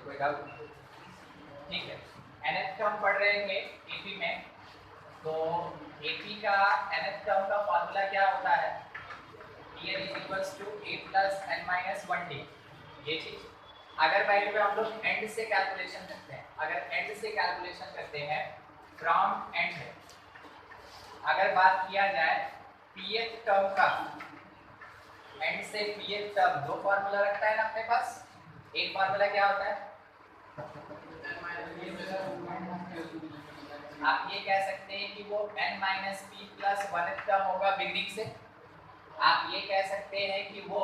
कोई डाउट? ठीक है, nth टर्म पढ़ रहे थे एपी में, तो एपी का nth टर्म का फॉर्मूला क्या होता है? Pn is equals to a plus n minus 1d। ये चीज अगर बाई पे हम लोग एंड से कैलकुलेशन करते हैं, अगर एंड से कैलकुलेशन करते हैं फ्रॉम एंड, अगर बात किया जाए pth टर्म का, एंड से pth टर्म दो फार्मूला रखता है ना अपने पास। एक फार्मूला क्या होता है? आप ये कह सकते हैं कि वो n minus P plus 1th term होगा बिगनिंग से। आप ये कह सकते हैं कि वो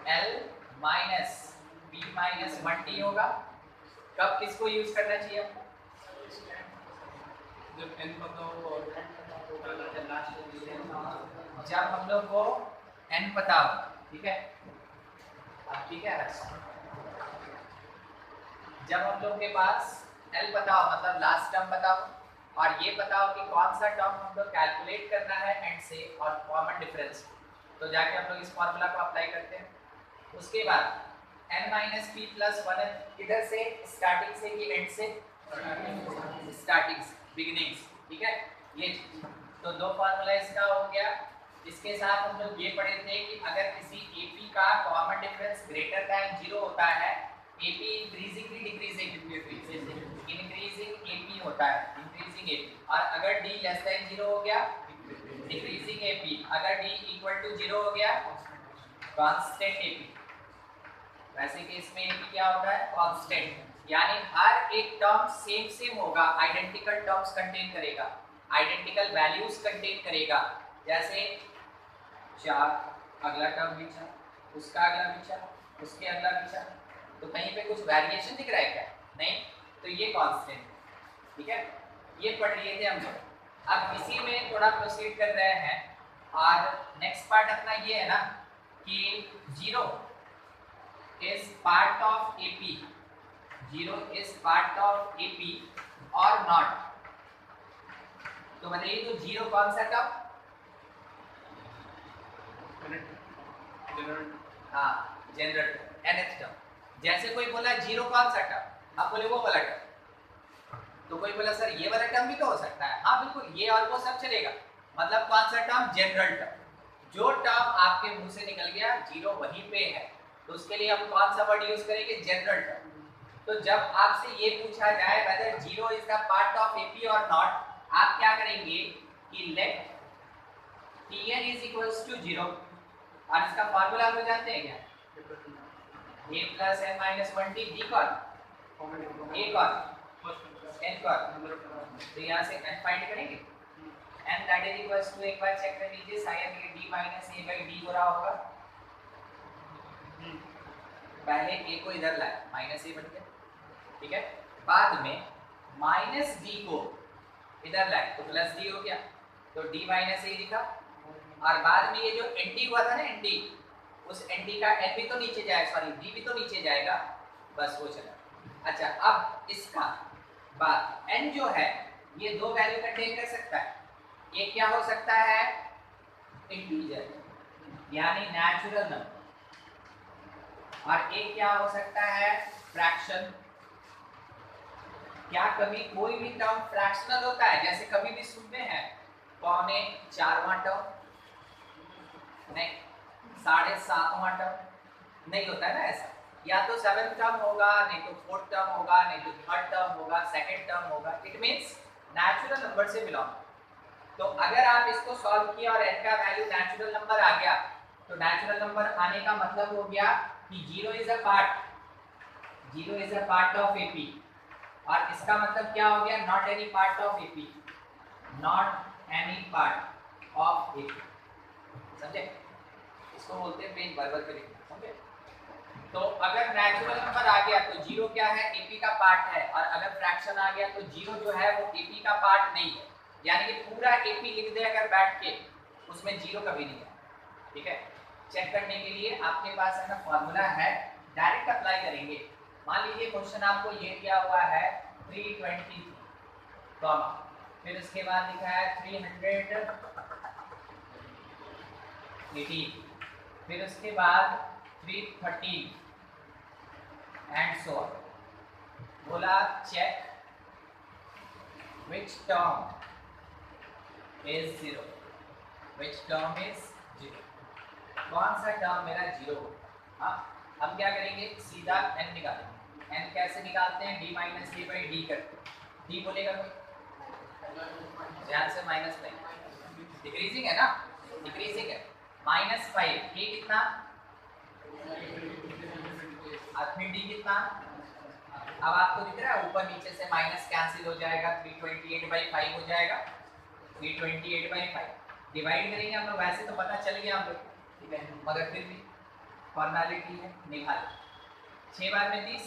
l minus P minus 1t होगा। कब किसको यूज करना चाहिए आपको? जब n पता हो और जब हम लोग को n पता हो। ठीक है, अब ठीक है, जब हम लोग के पास l पता हो, मतलब लास्ट टर्म पता हो, और ये पता हो कि कौन सा टर्म हम लोग कैलकुलेट करना है एंड से और कॉमन डिफरेंस, तो जाके हम लोग इस फॉर्मूला को अप्लाई करते हैं। उसके बाद n माइनस पी प्लस 1 इधर से स्टार्टिंग से कि एंड से? स्टार्टिंग से, बिगिनिंग से। ठीक है, ये तो दो फार्मूला इसका हो गया। इसके साथ हम लोग ये पढ़े थे कि अगर किसी एपी का कॉमन डिफरेंस ग्रेटर दैन 0 होता है, एपी इंक्रीजिंग की डिक्रीजिंग? इंक्रीजिंग एपी होता है, इंक्रीजिंग एपी। और अगर डी लेस दैन 0 हो गया, डिक्रीजिंग एपी। अगर डी इक्वल टू 0 हो गया, कांस्टेंट एपी। वैसे केस में एपी क्या होता है? कांस्टेंट, यानी हर एक टर्म सेम सेम होगा, आइडेंटिकल टर्म्स कंटेन करेगा, आइडेंटिकल वैल्यूज कंटेन करेगा। जैसे 4, अगला टर्म भी 4, उसका अगला भी 4, उसके अगला भी 4, तो कहीं पे कुछ वेरिएशन दिख रहा है क्या? नहीं, तो ये कांस्टेंट है। ठीक है, ये पढ़ लिए थे हम लोग। अब इसी में थोड़ा प्रोसीड कर रहे हैं, और नेक्स्ट पार्ट अपना ये है ना कि 0 is part of AP, 0 is part of AP or not। तो बताइए, तो 0 कौन सा टर्म? हाँ, जनरल nth टर्म। जैसे कोई बोला 0 कौन सा टर्म, आप बोले वो वाला टर्म। तो कोई बोला सर ये वाला टर्म भी तो हो सकता है। हाँ बिल्कुल, ये और वो सब चलेगा। मतलब कौन सा टर्म? General term. जो टर्म आपके मुंह से निकल गया 0 वहीं पे है, तो उसके लिए हम कौन सा वर्ड यूज करेंगे? General term. तो जब आपसे ये पूछा जाए whether 0 is the part of AP or not, आप क्या करेंगे कि let Tn is equals to 0, और इसका फार्मूला आप जानते हैं क्या? a plus n minus 1t d कौन? a कौन? n कौन? तो यहाँ से n फाइंड करेंगे। n that is equals to, एक बार चेक कर लीजिए, शायद ये d minus a by d हो रहा होगा। पहले a को इधर लाया, माइनस a बन गया। ठीक है, बाद में माइनस d को इधर लाए तो प्लस d हो गया, तो d माइनस a लिखा। और बाद में ये जो nd हुआ था ना, nd, उस nd का n भी तो नीचे जाएगा, सॉरी d भी तो नीचे जाएगा, बस वो चला। अच्छा, अब इसका बाद n जो है ये दो वैल्यू कंटेन कर सकता है। एक क्या हो सकता है? इंटीजर, यानी नेचुरल नंबर, और एक क्या हो सकता है? फ्रैक्शन। क्या कभी कोई भी टर्म फ्रैक्शनल होता है? जैसे कभी भी सुनते हैं 4.25वां टर्म, नहीं 7.5वां टर्म, नहीं होता है ना ऐसा। या तो 7th टर्म होगा, नहीं तो 4th टर्म होगा, नहीं तो 3rd टर्म होगा, 2nd टर्म होगा। इट मींस नेचुरल नंबर से बिलोंग। तो अगर आप इसको सॉल्व किया और n का वैल्यू नेचुरल नंबर आ गया, तो नेचुरल नंबर आने का मतलब हो गया कि 0 is a part of AP, और इसका मतलब क्या हो गया? Not any part of AP, not any part of AP। समझे? इसको बोलते हैं पेज बराबर पे लिखना। समझे? तो अगर नेचुरल नंबर आ गया तो 0 क्या है? AP का पार्ट है, और अगर फ्रैक्शन आ गया तो 0 जो है वो AP का पार्ट नहीं है। यानी कि पूरा AP लिख दे अगर बैठ के, उसमें 0 कभी नहीं है। ठीक है, चेक करने के लिए आपके पास है ना फॉर्मूला है, डायरेक्ट अप्लाई करेंगे। मान लीजिए क्वेश्चन आपको ये दिया हुआ है 323, फिर उसके बाद लिखा है 318, फिर उसके बाद 313, एंड सो ऑन। बोला check which term is 0, which term is 0, कौन सा टर्म मेरा 0 होगा। हाँ, हम क्या करेंगे, सीधा n निकालेंगे। n कैसे निकालते हैं, d minus a by D करते हैं। d बोलेगा कोई, ध्यान से माइनस नहीं, डिक्रीजिंग है ना, डिक्रीजिंग है। -5 a कितना, और फिर d कितना। अब आपको दिख रहा है ऊपर नीचे से माइनस कैंसिल हो जाएगा, 328/5 हो जाएगा। 328/5 डिवाइड करेंगे हम लोग, वैसे तो पता चल गया हम लोग, ठीक है, मगर फिर भी फॉर्मेलिटी है, निभा लो। 6 बार में 30,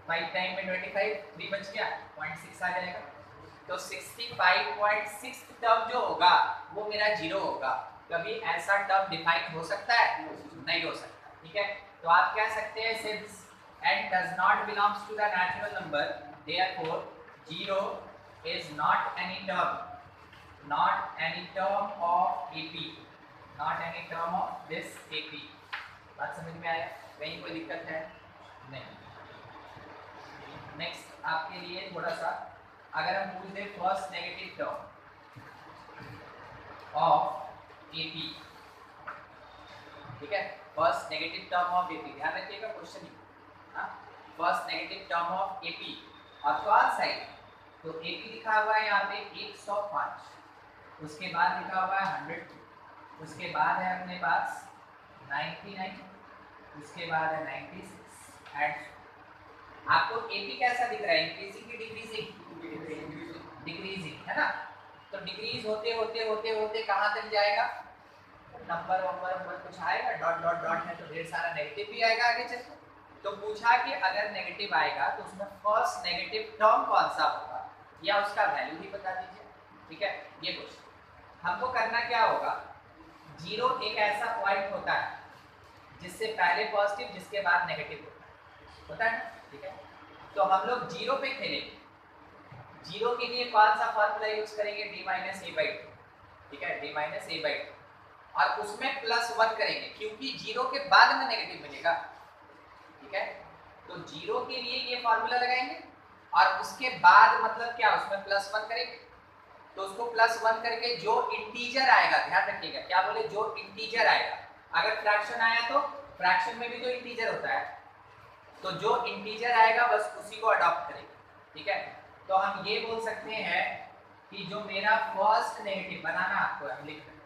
5 टाइम में 25, 3 बच गया, 0.6 आ जाएगा। तो 65.6 टर्म जो होगा वो मेरा 0 होगा। कभी ऐसा टर्म डिफाइन हो सकता है, नहीं हो सकता, ठीक है। तो आप कह सकते हैं since n does not belongs to the natural number, therefore 0 is not any term of AP, not any term of this AP। बात समझ में आया, कहीं कोई दिक्कत है नहीं। नेक्स्ट आपके लिए थोड़ा सा, अगर हम पूछ दें first negative term of AP, ठीक है, first negative term of AP, ध्यान रखिएगा question he, first negative term of AP और कौन सा है, तो AP लिखा हुआ है यहाँ पे 105, उसके बाद लिखा हुआ है 100, उसके बाद है अपने पास 99, उसके बाद है 96 एंड आपको AP कैसा दिख रहा है, इंक्रीजिंग की डिक्रीजिंग, डिक्रीजिंग है ना। तो डिक्रीज होते होते होते होते कहाँ तक जाएगा, नंबर कुछ आएगा, डॉट डॉट डॉट है तो ढेर सारा नेगेटिव भी आएगा आगे चल। तो पूछा कि अगर नेगेटिव आएगा तो उसमें फर्स्ट नेगेटिव टर्म कौन सा होगा या उसका वैल्यू ही बता दीजिए, ठीक है। ये क्वेश्चन हमको करना क्या होगा, 0 एक ऐसा पॉइंट होता है जिससे पहले पॉजिटिव जिसके बाद नेगेटिव होता है, ठीक है। तो हम लोग 0 पे खेलेंगे, 0 के लिए कौन सा फॉर्मूला यूज करेंगे, d माइनस a बाई, ठीक है, d माइनस a बाई, और उसमें +1 करेंगे क्योंकि 0 के बाद में नेगेटिव मिलेगा, ठीक है। तो 0 के लिए ये फार्मूला लगाएंगे और उसके बाद मतलब क्या, उसमें +1 करेंगे। तो उसको +1 करके जो इंटीजर आएगा, ध्यान रखिएगा क्या बोले, जो इंटीजर आएगा, अगर फ्रैक्शन आया तो फ्रैक्शन में भी तो इंटीजर होता है, तो जो इंटीजर आएगा बस उसी को अडॉप्ट करेंगे, ठीक है। तो हम ये बोल सकते हैं कि जो मेरा फर्स्ट नेगेटिव बनाना, आपको हम लिख रहे हैं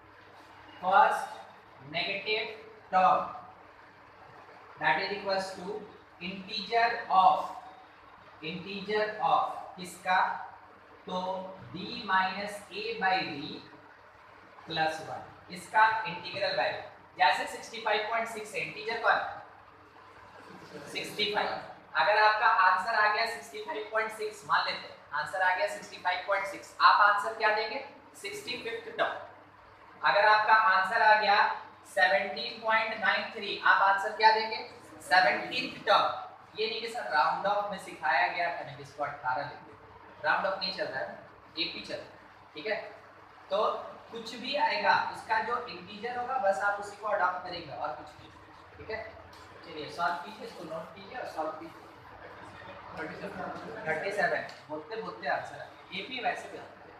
first negative term that is equals to integer of किसका, तो d minus a by D +1, इसका इंटीग्रल वैल्यू, जैसे 65.6 है, इंटीजर कौन 65, अगर आपका आंसर आ गया 65.6, मान लेते हैं आंसर आ गया 65.6, आप आंसर क्या देंगे 65th टर्म। अगर आपका आंसर आ गया 17.93, आप आंसर क्या देंगे 17th टर्म। ये नहीं कि सर राउंड ऑफ में सिखाया गया था ना, इसको 18 लिख, राउंड ऑफ नहीं चल रहा है, AP चल रहा है, ठीक है। तो कुछ भी आएगा उसका जो इंटीजर होगा बस आप उसी को अडॉप्ट करेंगे और कुछ नहीं, ठीक है। चलिए सॉल्व कीजिए, इसको नोट कीजिए और सॉल्व कीजिए। 37 बोलते बोलते आंसर AP वैसे भी आता है,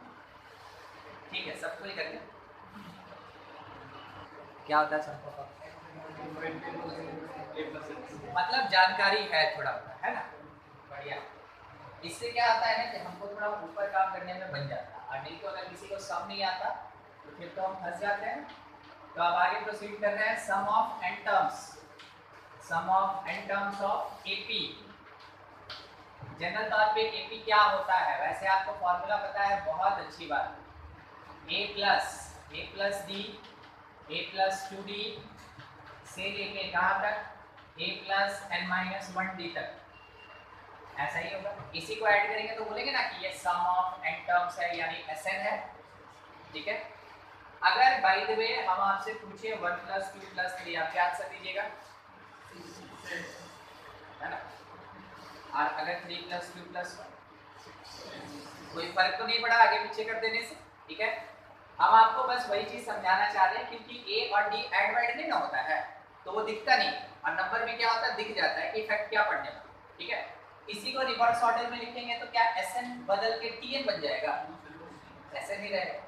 ठीक है, सबको ही करके क्या होता है सबको मतलब जानकारी है थोड़ा है ना, बढ़िया। इससे क्या आता है ना कि हमको थोड़ा ऊपर काम करने में बन जाता है, और नहीं तो अगर किसी को सम नहीं आता तो फिर तो हम फंस जाते हैं। तो अब आगे प्रोसीड कर रहे हैं, sum of n terms of AP। General तौर पे AP क्या होता है, वैसे आपको फॉर्मूला पता है, बहुत अच्छी बात, a plus d a plus 2d से लेके कहाँ तक a प्लस n-1d तक, ऐसा ही होगा। इसी को ऐड करेंगे तो बोलेंगे ना कि ये सम ऑफ n टर्म्स है यानी Sn है, ठीक है। अगर बाय द वे हम आपसे पूछे 1 + 2 + 3, आप क्या आंसर दीजिएगा, है ना। और अगर 3 + 2 + 1, कोई फर्क तो नहीं पड़ा आगे पीछे कर देने से, ठीक है। हम आपको बस वही चीज समझाना चाह रहे हैं क्योंकि a और d ऐड वाइड नहीं ना होता है तो वो दिखता नहीं, और नंबर में क्या होता है दिख जाता है कि इफेक्ट क्या पड़ने वाला। ठीक है। इसी को रिवर्स ऑर्डर में लिखेंगे तो क्या Sn बदल के Tn बन जाएगा, ऐसे नहीं रहेगा।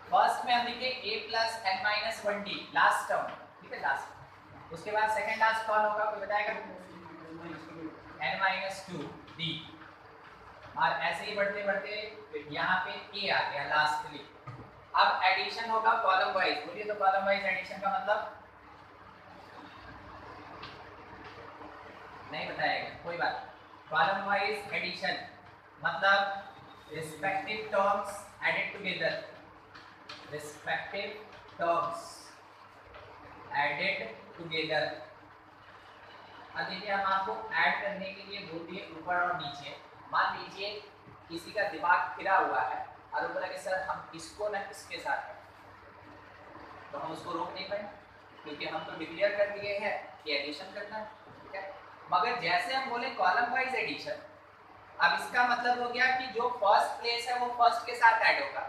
फर्स्ट में हम लिखे a plus n minus 1d last term, ठीक है लास्ट। उसके बाद सेकंड लास्ट कौन होगा कोई बताएगा, n माइनस 2d। और ऐसे ही बढ़ते बढ़ते यहाँ पे a आ गया लास्टली। अब एडिशन होगा कॉलम वाइज, बोलिए तो कॉलम वाइज एडिशन का मतलब नहीं बताएगा कोई बात। कॉलम वाइज एडिशन मतलब respective terms added together, respective terms added together. अब देखिए हम आपको ऐड करने के लिए बोल दिए ऊपर और नीचे। मान लीजिए किसी का दिमाग फिरा हुआ है और वो बोला कि सर हम इसको ना इसके साथ हैं, तो हम उसको रोक नहीं पाएंगे क्योंकि हम तो डिक्लेयर कर दिए हैं कि एडिशन करना है, ठीक है। मगर जैसे हम बोले कॉलम वाइज एडिशन, अब इसका मतलब हो गया कि जो फर्स्ट प्लेस है वो फर्स्ट के साथ ऐड होगा,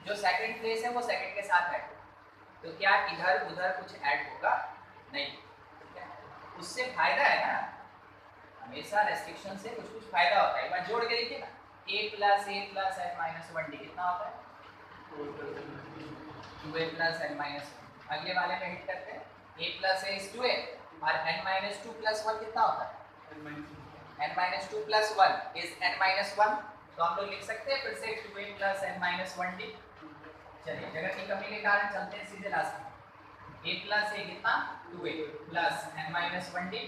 जो सेकंड प्लेस है वो सेकंड के साथ ऐड होगा। तो क्या इधर उधर कुछ ऐड होगा नहीं, ठीक है। उससे फायदा है ना, हमेशा रेस्ट्रिक्शन से कुछ कुछ फायदा होता है। एक बार जोड़ के देखिए ना, a plus n minus 1d कितना होता है 2a प्लस n माइनस 1। अगले वाले में हिट करते हैं, a plus a is 2a और n माइनस 2 प्लस 1 कितना होता है n minus 2 plus 1 is n minus 1। तो हम लोग लिख सकते हैं फिर से 2a plus n minus 1d। चलिए जगह की कमी के कारण चलते हैं सीधे लास्ट में, a प्लस a कितना 2a plus n minus 1d।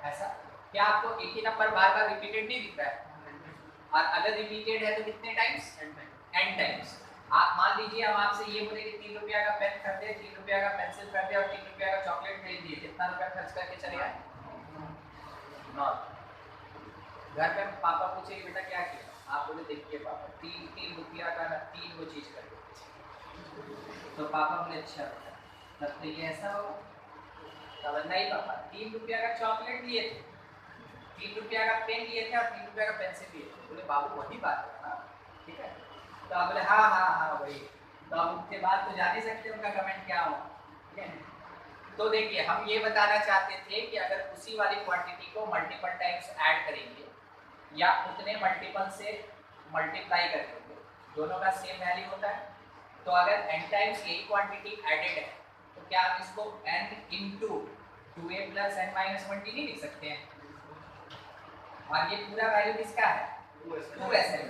ऐसा क्या आपको एक ही नंबर बार बार रिपीटेड नहीं दिख रहा है, और अगर रिपीटेड है तो कितने टाइम्स n टाइम्स। आप मान लीजिए हम आपसे ये बोले कि 3 रुपया का पेन खरीदे, 3 रुपया का पेंसिल खरीदे और 3 रुपया का चॉकलेट खरीद दिए, कितना रुपया खर्च करके चले आए। घर पे पापा पूछे कि बेटा क्या किया, आप बोले देखिए पापा 3 रुपया का 3 वो चीज खरीदे। तो पापा बोले अच्छा तब तो ये ऐसा हो, तब नहीं पापा 3 रुपया का चॉकलेट लिए थे, 3 रुपया का पेन लिए थे और 3 रुपया का पेंसिल लिए थे। बोले बाबू वही बात है ना, ठीक है। तो आप बोले हाँ हाँ हाँ वही। तो अब उनके बाद तो जान ही सकते उनका कमेंट क्या हो, ठीक है। तो देखिए हम ये बताना चाहते थे कि अगर उसी वाली क्वांटिटी को मल्टीपल टाइम्स ऐड करेंगे या उतने मल्टीपल से मल्टीप्लाई करेंगे, दोनों का सेम वैल्यू होता है। तो अगर n टाइम्स यही क्वांटिटी एडेड है तो क्या हम इसको n into 2a plus n minus 1d नहीं लिख सकते हैं। और ये पूरा वैल्यू किसका है 2Sn।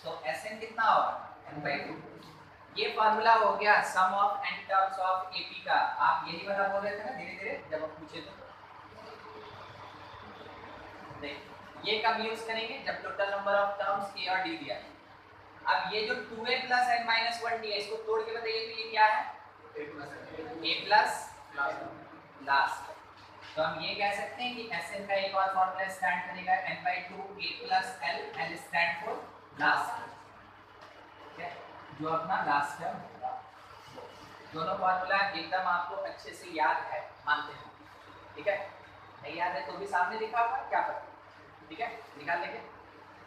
तो Sn कितना होगा n/2। ये फार्मूला हो गया sum of n terms of AP का। आप यही वाला बोल रहे थे ना धीरे धीरे जब हम पूछे थे। देख ये कब यूज करेंगे जब total number of terms a और d दिया। अब ये जो 2a plus n minus 1d है इसको तोड़ के बताइए तो ये क्या है a प्लस लास्ट। तो हम ये कह सकते हैं कि Sn का एक और फॉर्मूला स्टैंड करेगा n/2 a plus l, l stand for last, ठीक है, जो अपना लास्ट टर्म होगा। दोनों फॉर्मूला एकदम आपको अच्छे से याद है मानते हैं, ठीक है। नहीं याद है तो भी सामने लिखा होगा क्या पता, ठीक है, निकाल लेंगे।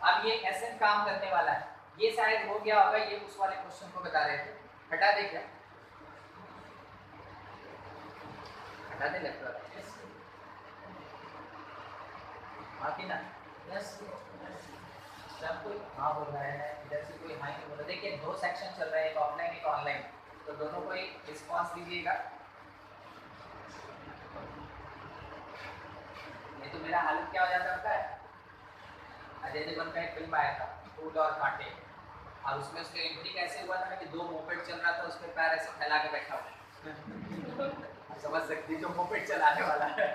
अब ये Sn काम करने वाला है, ये शायद हो गया होगा, ये उस वाले क्वेश्चन को बता रहे थे, हटा दे क्या, हटा दे लगता है बाकी ना। यस सब कोई हाँ बोल रहा है, इधर से कोई हाँ नहीं बोल रहा। देखिए 2 सेक्शन चल रहे हैं, एक ऑफलाइन एक ऑनलाइन, तो दोनों को एक रिस्पॉन्स दीजिएगा। नहीं तो मेरा हालत क्या हो जाता है, अजय देवगन का एक फिल्म आया था फूल और कांटे, और उसमें उसका एंट्री कैसे हुआ था कि 2 मोपेड चल रहा था, उसके पैर ऐसे फैला के बैठा हुआ समझ सकती जो मोपेड चलाने वाला है,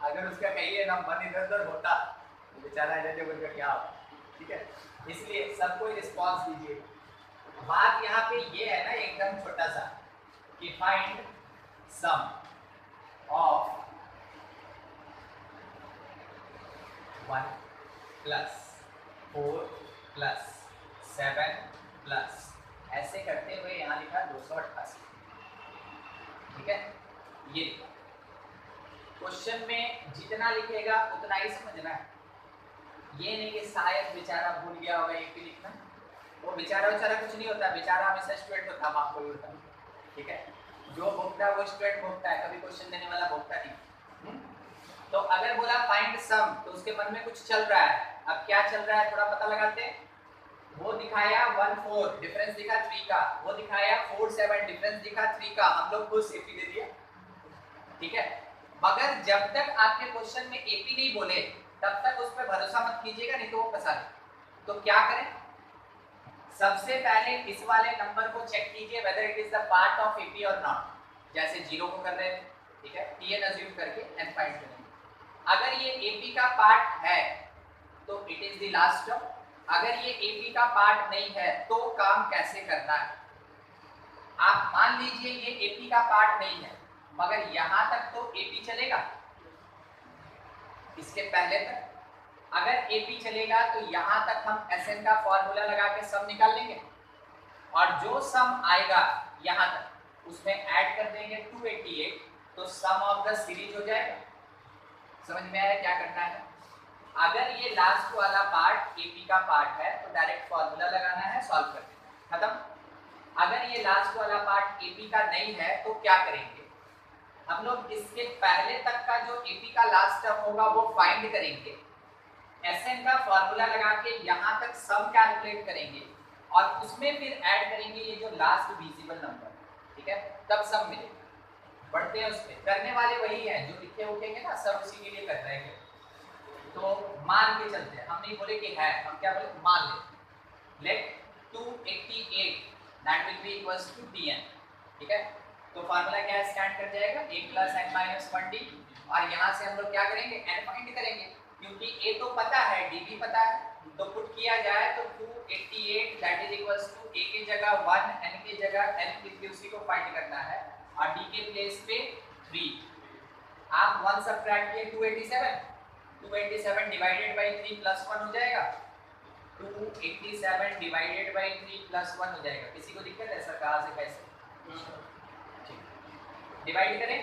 अगर उसका कहिए ना मन इधर उधर होता तो बेचारा अजय देवगन का क्या होता, ठीक है। इसलिए सबको रिस्पॉन्स दीजिए। बात यहाँ पे ये है ना एकदम छोटा सा कि find sum of 1 plus 4 plus 7 plus ऐसे करते हुए यहाँ लिखा 288, ठीक है। ये क्वेश्चन में जितना लिखेगा उतना ही समझना है, ये नहीं कि शायद बेचारा भूल गया होगा एक भी लिखना, वो बेचारा कुछ नहीं होता, बेचारा हमेशा स्टूडेंट होता है, आपको भी होता है, ठीक है। जो भोगता है वो स्टूडेंट भोगता है, कभी क्वेश्चन देने वाला भोगता नहीं। तो अगर बोला फाइंड सम तो उसके मन में कुछ चल रहा है। अब क्या चल रहा है थोड़ा पता लगाते हैं। वो दिखाया 1 4 डिफरेंस दिखा 3 का, वो दिखाया 4 7 डिफरेंस दिखा 3 का, हम लोग को एपी दे दिया। ठीक है, मगर जब तक आपके क्वेश्चन में एपी नहीं बोले तब तक उस पर भरोसा मत कीजिएगा, नहीं तो वो फंसा दे। तो क्या करें, सबसे पहले इस वाले नंबर को चेक कीजिए whether it is the part of AP और नॉट। जैसे 0 को कर रहे थे, ठीक है, टीएन अज्यूम करके एन फाइंड करेंगे। अगर ये एपी का पार्ट है तो it is the last term, अगर ये एपी का पार्ट नहीं है तो काम कैसे करना है। आप मान लीजिए ये एपी का पार्ट नहीं है मगर यहां तक तो एपी चलेगा, इसके पहले तक अगर एपी चलेगा तो यहां तक हम एसएन का फॉर्मूला लगा के सम निकाल लेंगे और जो सम आएगा यहां तक उसमें ऐड कर देंगे 288, तो सम ऑफ द सीरीज हो जाएगा। समझ में आया क्या करना है। अगर ये लास्ट वाला पार्ट एपी का पार्ट है तो डायरेक्ट फॉर्मूला लगाना है, सॉल्व कर देना है, खत्म। अगर ये लास्ट वाला पार्ट एपी का नहीं है तो क्या करेंगे, हम लोग इसके पहले तक का जो एपी का लास्ट टर्म होगा वो फाइंड करेंगे, एसएन का फॉर्मूला लगा के यहां तक सम कैलकुलेट करेंगे और उसमें फिर ऐड करेंगे ये जो लास्ट विजिबल नंबर, ठीक है, तब सम मिलेगा। बढ़ते हैं उसमें, करने वाले वही हैं जो लिखे उठेंगे ना, सब उसी के लिए कर रहे हैं। तो मान के चलते हैं, हम नहीं बोले कि है, हम क्या बोले, मान ले। Let 288 that will be equals to dn, ठीक है। तो फार्मूला क्या है, स्टैंड कर जाएगा a + n - 1d और यहां से हम लोग क्या करेंगे, n फाइंड करेंगे क्योंकि a तो पता है, d भी पता है, तो पुट किया जाए तो 288 that is equals to a की जगह 1, n की जगह n की उसी को फाइंड करना है और d के प्लेस पे 3। आप 1 सब्ट्रैक्ट किए 287 डिवाइडेड बाय 3 प्लस 1 हो जाएगा, 287 डिवाइडेड बाय 3 प्लस 1 हो जाएगा। किसी को दिक्कत है सर कहां से कैसे, डिवाइड करें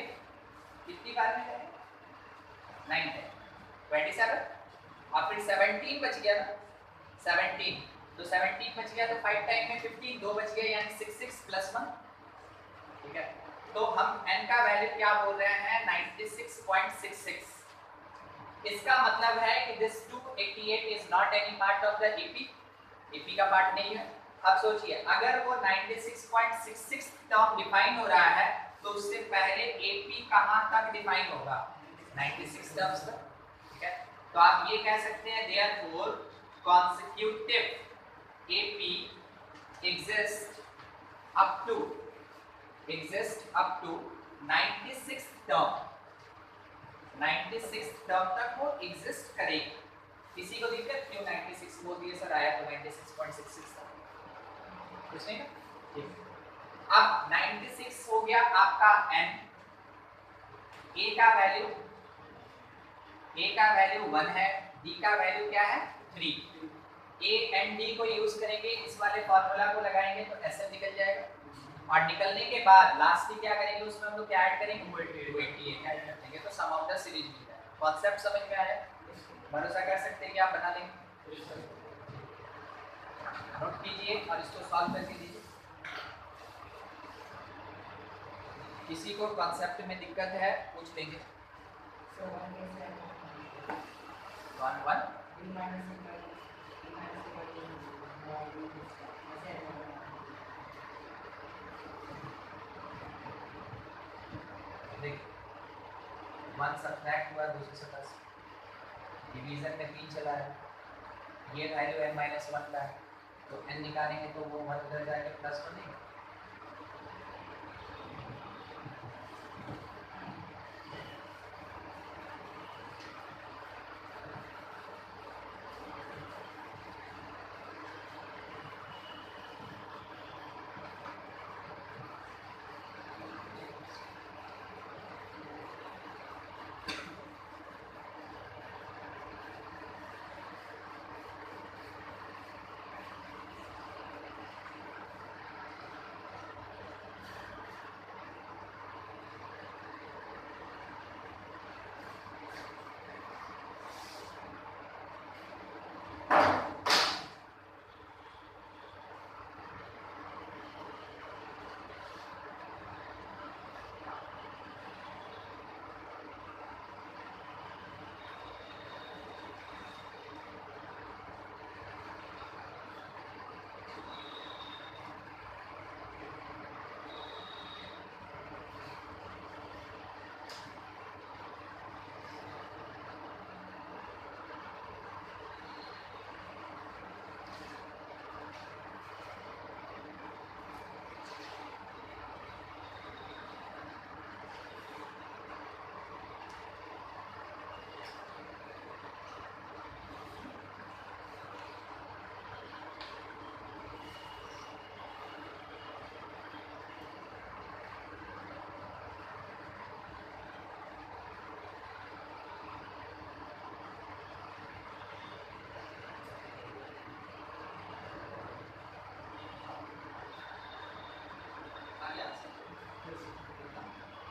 कितनी बार में करें, 9 है 27 और फिर 17 बच गया ना, 17 तो 17 बच गया तो 5 टाइम में 15, 2 बच गए यानी 66 प्लस 1, ठीक है। तो हम n का वैल्यू क्या बोल रहे हैं, 96.66। इसका मतलब है कि this 288 is not any part of the AP, AP का पार्ट नहीं है। अब सोचिए अगर वो 96.66 टर्म डिफाइन हो रहा है तो उससे पहले एपी कहां तक डिफाइन होगा, 96 टर्म्स तक, ठीक है। तो आप ये कह सकते हैं therefore consecutive AP exist up to 96 term, 96 term तक वो एग्जिस्ट करेगी। किसी को दिक्कत क्यों 96 बोल दिए सर, आया तो 96.66 था, कुछ नहीं ना, ठीक। अब 96 हो गया आपका n, a का वैल्यू 1 है, d का वैल्यू क्या है 3। a एंड d को यूज करेंगे, इस वाले फार्मूला को लगाएंगे तो ऐसे निकल जाएगा और निकलने के बाद लास्ट में क्या करेंगे, उसमें हम लोग क्या ऐड करेंगे, 288 ऐड कर देंगे तो सम ऑफ द सीरीज मिल जाएगा। कांसेप्ट समझ में आया, भरोसा कर सकते हैं कि आप बना लेंगे। नोट कीजिए और इसको सॉल्व करके दीजिए। किसी को कांसेप्ट में दिक्कत है पूछ लेंगे। 1 सब्ट्रैक्ट हुआ 287, डिवीजन में 3 चला है, ये वैल्यू n-1 का है तो n निकालेंगे तो वो 1 उधर जाके प्लस 1 देगा।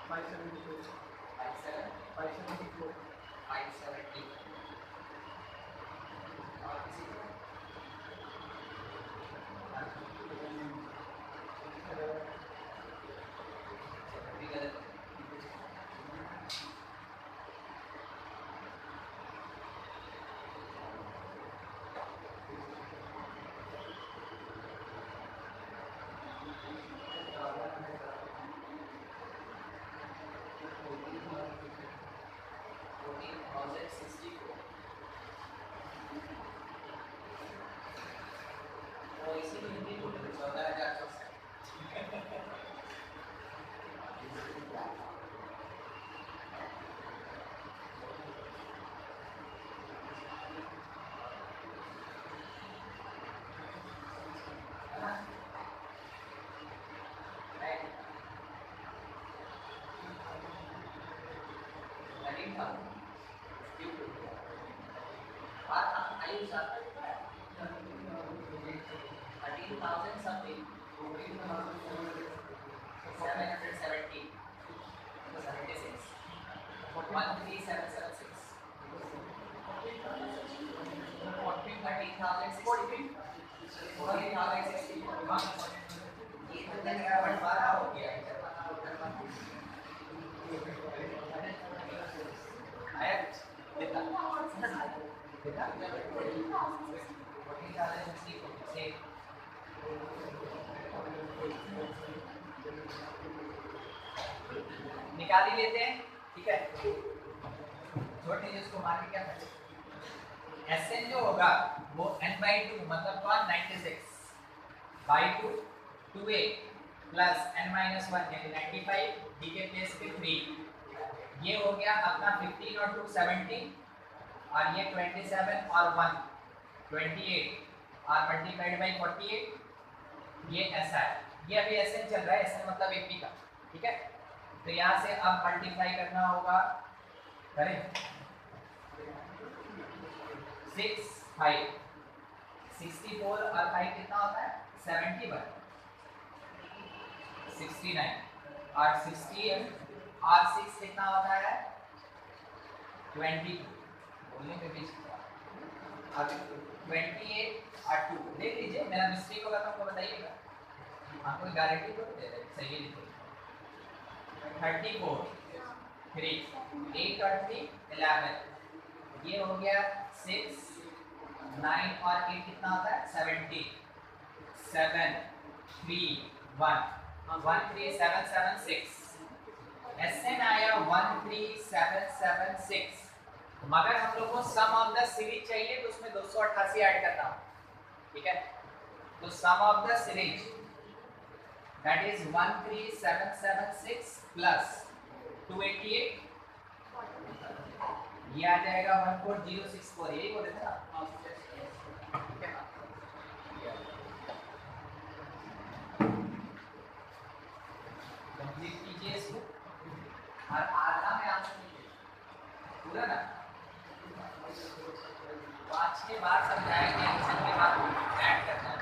570 और किसी को भी गलत है। निकाल ही लेते हैं, ठीक है। छोड़ दीजिए उसको, मान के क्या करें, Sn जो होगा वो n/2 मतलब कौन 96 by 2 2a प्लस n-1 यानी 95 d के प्लेस पे 3, ये हो गया अपना 15 और 2 17 और ये 27 और 1 28 और मल्टीप्लाइड बाई 48, ये ऐसा है। ये अभी Sn चल रहा है, Sn मतलब AP का, ठीक है। तो यहाँ से अब मल्टीप्लाई करना होगा, करें 6 5 64 और 5 कितना होता है 71 69 और 16 और 6 कितना होता है 22, बोलने में भी 28 और 2 देख लीजिए, मेरा मिस्टेक होगा तो आपको बताइएगा, आपको गारंटी तो दे रहे सही है लिखो। 34 3 8 और 3 11, ये हो गया 6 9 और 8 कितना होता है 70 7 3 1 13776, Sn आया 13776, मगर हम लोग को सम ऑफ द सीरीज चाहिए तो उसमें 288 ऐड करना होगा, ठीक है। तो sum of the series that is 13776 plus 288, ये आ जाएगा 14064, यही बोले थे ना, कंप्लीट कीजिए इसको और आधा में आंसर लीजिए पूरा ना, 5-6 बार समझाएंगे, आंसर के बाद ऐड करना है।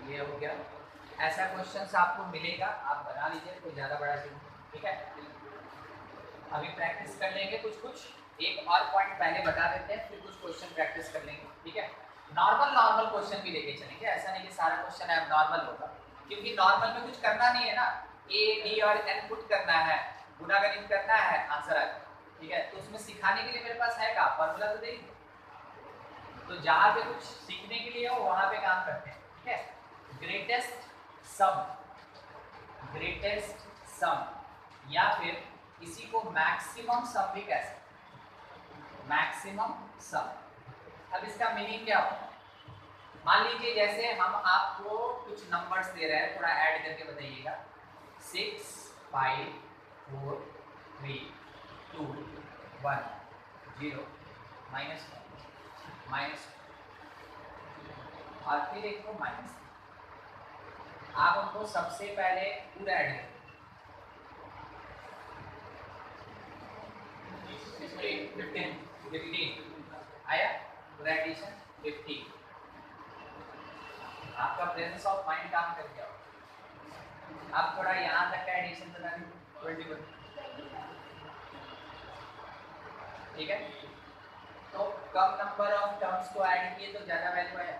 ये हो गया, ऐसा क्वेश्चंस आपको मिलेगा, आप बना लीजिए, कोई ज़्यादा बड़ा चीज, ठीक है। अभी प्रैक्टिस कर लेंगे कुछ कुछ, एक और पॉइंट पहले बता देते हैं, फिर कुछ क्वेश्चन प्रैक्टिस कर लेंगे, ठीक है। नॉर्मल क्वेश्चन भी लेके चलेंगे, ऐसा नहीं कि सारा क्वेश्चन है नॉर्मल होगा, क्योंकि नॉर्मल में कुछ करना नहीं है ना, ए डी और एन पुट करना है, गुणागणित करना है, आंसर आएगा, ठीक है। तो उसमें सिखाने के लिए मेरे पास है का फॉर्मूला तो देंगे, तो जहाँ पे कुछ सीखने के लिए हो वहाँ पे काम करते हैं, ठीक है। ग्रेटेस्ट सम या फिर इसी को मैक्सिमम सम भी कह सकते हैं, मैक्सिमम सम। अब इसका मीनिंग क्या होगा, मान लीजिए जैसे हम आपको कुछ नंबर्स दे रहे हैं, थोड़ा ऐड करके बताइएगा, 6 5 4 3 2 1 0 -1 -2 और फिर एक को माइनस, आप उनको सबसे पहले पूरा ऐड करें, 15 आया पूरा एडिशन 15। आपका प्रेजेंस ऑफ माइंड काम कर गया। अब थोड़ा यहाँ तक का एडिशन बता दीजिए 21। ठीक है, तो कम नंबर ऑफ टर्म्स को ऐड किए तो ज्यादा वैल्यू आया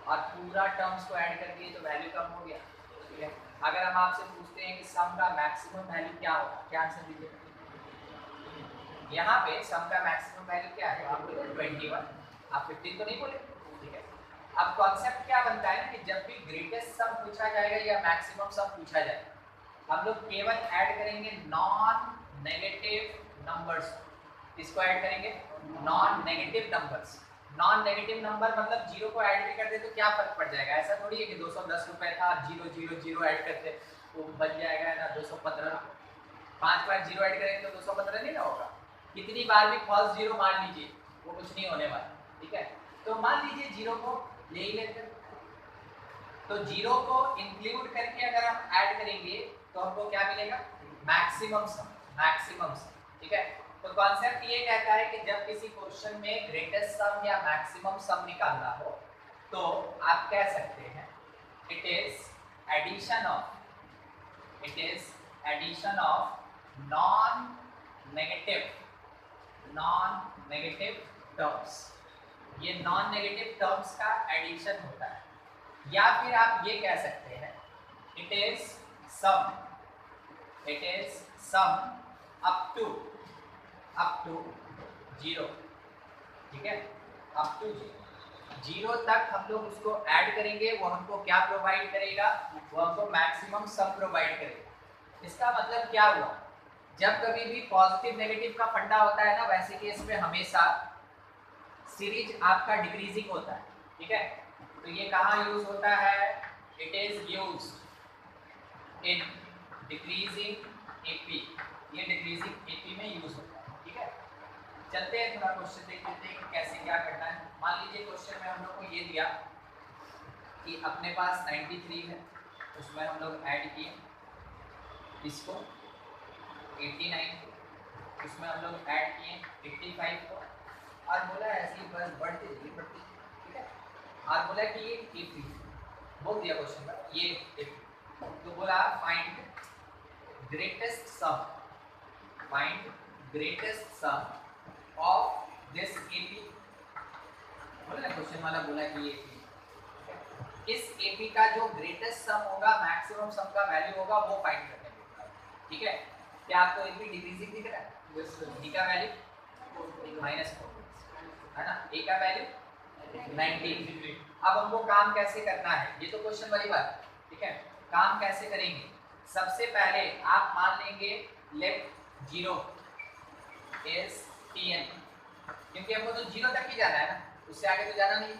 और पूरा टर्म्स को ऐड कर दिए तो वैल्यू कम हो गया। ठीक है, अगर हम आपसे पूछते हैं कि सम का मैक्सिमम वैल्यू क्या होगा, क्या आंसर दीजिएगा? यहाँ पे सम का मैक्सिमम वैल्यू क्या है? आप बोले 21, आप 15 तो नहीं बोले। ठीक है, अब कॉन्सेप्ट क्या बनता है ना कि जब भी ग्रेटेस्ट सम पूछा जाएगा या मैक्सिमम सम पूछा जाएगा, हम लोग केवल ऐड करेंगे नॉन नेगेटिव नंबर्स। इसको ऐड करेंगे non negative numbers. Non negative number मतलब जीरो को ऐड भी कर दे तो क्या फर्क पड़ जाएगा? ऐसा थोड़ी है कि 210 रुपए था, 0 0 0 ऐड करते तो बच जाएगा ना 215। 5 बार जीरो ऐड करेंगे तो 215 नहीं ना होगा। कितनी बार भी फॉल्स जीरो मान लीजिए, वो कुछ नहीं होने वाला। ठीक है, तो मान लीजिए जीरो को ले ही लेते हैं, तो जीरो को इंक्लूड करके अगर हम ऐड करेंगे तो हमको क्या मिलेगा? मैक्सिमम सम। मैक्सिमम सम। ठीक है, तो कॉन्सेप्ट ये कहता है कि जब किसी क्वेश्चन में ग्रेटेस्ट सम या मैक्सिमम सम निकालना हो तो आप कह सकते हैं it is addition of non negative terms. ये नॉन नेगेटिव टर्म्स का एडिशन होता है। या फिर आप ये कह सकते हैं it is sum up to 0। ठीक है, अप टू 0 तक हम लोग उसको ऐड करेंगे, वो हमको क्या प्रोवाइड करेगा? वो हमको मैक्सिमम सम प्रोवाइड करेगा। इसका मतलब क्या हुआ? जब कभी भी पॉजिटिव नेगेटिव का फंडा होता है ना, वैसे केस में हमेशा सीरीज आपका डिक्रीजिंग होता है। ठीक है, तो ये कहाँ यूज होता है? It is use in decreasing AP. ये डिक्रीजिंग एपी में यूज होता है। ठीक है, चलते हैं थोड़ा क्वेश्चन देख लेते हैं कि कैसे क्या करना है। मान लीजिए क्वेश्चन में हम लोग को ये दिया कि अपने पास 93 है, उसमें हम लोग ऐड किए इसको 89 को, उसमें हम लोग ऐड किए 85 को, और बोला ऐसे ही बस बढ़ती। ठीक है, और बोला कि ये एपी बोल दिया क्वेश्चन में, ये एपी तो बोला find greatest sum of this AP. बोला क्वेश्चन वाला बोला कि ये एपी, इस एपी का जो ग्रेटेस्ट सम होगा, मैक्सिमम सम का वैल्यू होगा, वो फाइंड करने को। ठीक है, क्या आपको एपी डिक्रीजिंग दिख रहा है? डी का वैल्यू -4 है ना, ए का वैल्यू 19। अब हमको काम कैसे करना है, ये तो क्वेश्चन वाली बात। ठीक है, काम कैसे करेंगे? सबसे पहले आप मान लेंगे लेफ्ट 0 इज Tn, क्योंकि हमको तो 0 तक ही जाना है ना, उससे आगे तो जाना नहीं।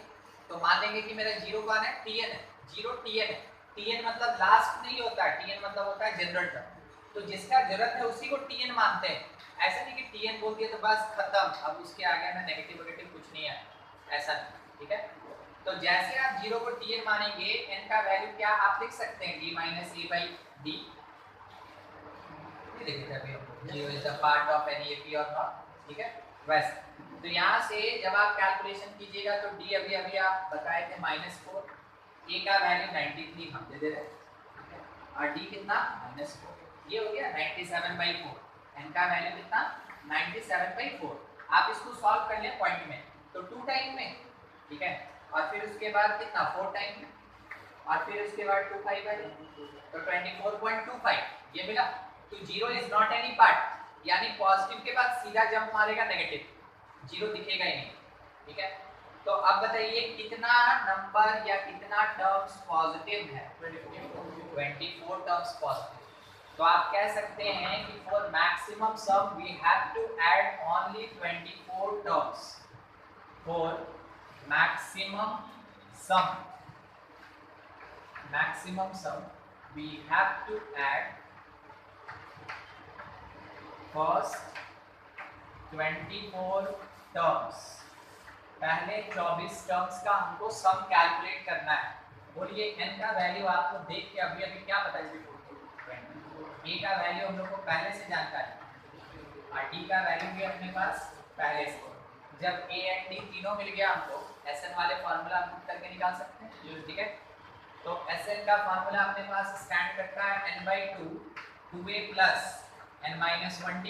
तो मान लेंगे कि मेरा 0 कौन है? Tn है। 0 Tn है। Tn मतलब लास्ट नहीं होता है, Tn मतलब होता है जनरल टर्म। तो जिसका जरूरत है उसी को Tn मानते हैं। ऐसा नहीं कि Tn बोल दिया तो बस खत्म, अब उसके आगे में नेगेटिव कुछ नहीं है, ऐसा नहीं। ठीक है, तो जैसे आप 0 को Tn मानेंगे, n का वैल्यू क्या आप लिख सकते हैं? d - a/d। ये देखिए अभी हम 0 is the part of any AP और नॉट। ठीक है, वैसे तो यहाँ से जब आप कैलकुलेशन कीजिएगा तो d अभी आप बताए थे -4, a का वैल्यू 93 हम दे रहे हैं, और d कितना? -4। ये हो गया 97/4। n का वैल्यू कितना? 97/4। आप इसको सॉल्व कर लें पॉइंट में तो 2 टाइम में। ठीक है, और फिर उसके बाद कितना? 4 टाइम में, और फिर उसके बाद 25 है तो 24.25 ये मिला। तो 0 इज नॉट एनी पार्ट, यानी पॉजिटिव के बाद सीधा जंप मारेगा नेगेटिव, 0 दिखेगा ही नहीं। ठीक है, तो अब बताइए कितना नंबर या कितना टर्म्स पॉजिटिव है? 24 टर्म्स पॉजिटिव। तो आप कह सकते हैं कि for maximum sum we have to add only 24 terms. For maximum sum we have to add first 24 terms। पहले 24 टर्म्स का हमको सम कैलकुलेट करना है। बोलिए n का वैल्यू आपको देख के अभी क्या बताइए? a का वैल्यू हम लोग को पहले से जानकारी और डी का वैल्यू भी अपने पास पहले से, जब ए एंड डी तीनों मिल गया हमको एस एन वाले फार्मूला हम करके निकाल सकते हैं, ठीक है। तो एस एन का फार्मूला अपने पास स्टैंड करता है n/2 2a प्लस n-1d।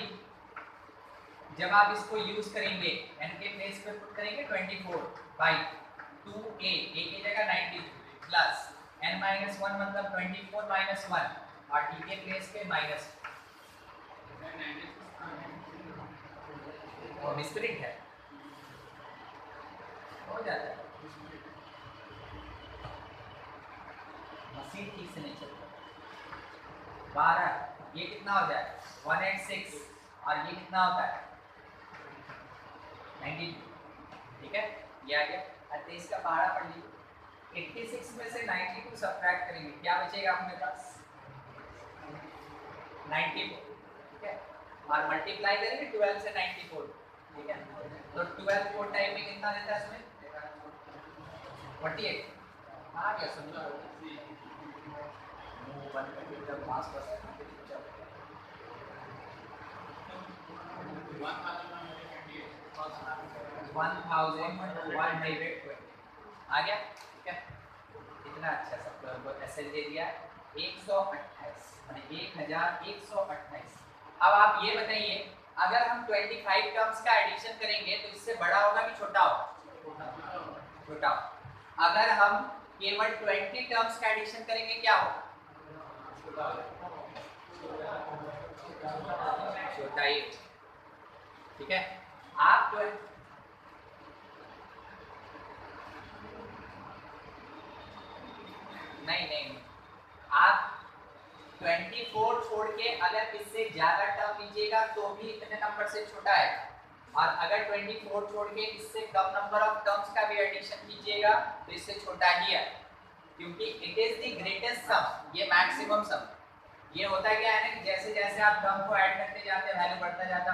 जब आप इसको यूज करेंगे n के प्लेस पे पुट करेंगे 24/2a, a की जगह 90 प्लस n-1 मतलब 24 - 1 और d के प्लेस पे माइनस, वो मिस्प्रिंट है, हो जाता है, मशीन ठीक से नहीं चलता। 12 ये कितना हो जाए 186 और ये कितना होता है 92, ठीक है, ये आ गया। 23 का 12 पढ़ लीजिए, 86 में से 92 सब्ट्रैक्ट करेंगे, क्या बचेगा अपने पास 94, ठीक है, और मल्टीप्लाई करेंगे 12 से 94, ठीक है। तो 12 4 टाइम में कितना देता है इसमें 48 आ गया, समझो मुंह बंद करके जब पास कर 1120 आ गया, ठीक है। इतना अच्छा सब लोगों को एसएल दे दिया 128 माने 1128। अब आप ये बताइए अगर हम 25 टर्म्स का एडिशन करेंगे तो इससे बड़ा होगा कि छोटा होगा, छोटा। अगर हम केवल 20 टर्म्स का एडिशन करेंगे क्या होगा, छोटा ही, ठीक है। आप नहीं आप 24 छोड़ के अगर इससे ज्यादा टर्म लीजिएगा तो भी इतने नंबर से छोटा है, और अगर 24 छोड़ के इससे कम नंबर ऑफ टर्म्स का भी एडिशन कीजिएगा तो इससे छोटा ही है, क्योंकि इट इज द ग्रेटेस्ट सम, ये मैक्सिमम सम। ये होता है क्या है ना, जैसे जैसे आप टर्म को ऐड करते जाते हैं वैल्यू बढ़ता जाता,